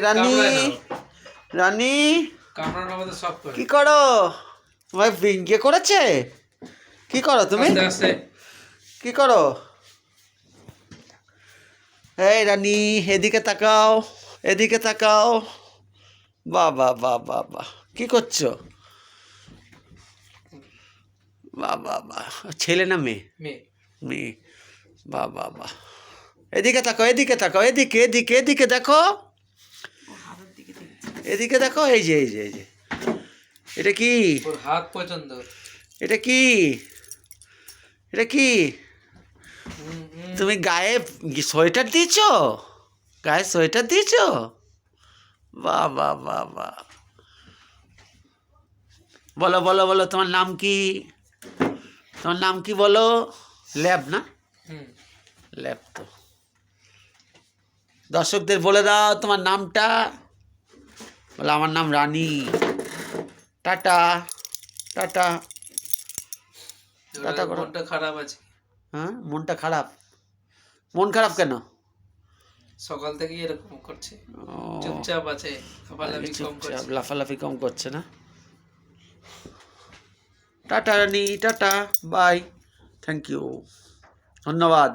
রানী রানী কি করো? তোমার বিঙ্গে করেছে? কি করো তুমি? কি করো? এই রানী, এদিকে তাকাও, এদিকে তাকাও। বাবা বাবা বাহ, কি করছো? বাবা বাহ, ছেলে না মেয়ে? মেয়ে। বাহ বাহ বাহ, এদিকে তাকাও, এদিকে তাকাও, এদিকে এদিকে এদিকে দেখো, এদিকে দেখো। এই যে এই যে এই যে, এটা কি? হাত পছন্দ। এটা কি? এটা কি? তুমি গায়ে সোয়েটার দিয়েছো? গায়ে সোয়েটার দিয়েছো? বাহ বাহ বাহ বাহ। বলো বলো বলো, তোমার নাম কি? তোমার নাম কি বলো? ল্যাব না? ল্যাব তো। দর্শকদের বলে দাও তোমার নামটা। বলো আমার নাম রানী। টাটা টাটা টাটা করো। মনটা খারাপ আছে। হ্যাঁ, মনটা খারাপ? মন খারাপ কেন? সকাল থেকে এরকম করছে, চুপচাপ আছে, লাফালাফি কম করছে। লাফালাফি কম করছে না? টাটা রানী, টাটা, বাই, থ্যাংক ইউ, ধন্যবাদ।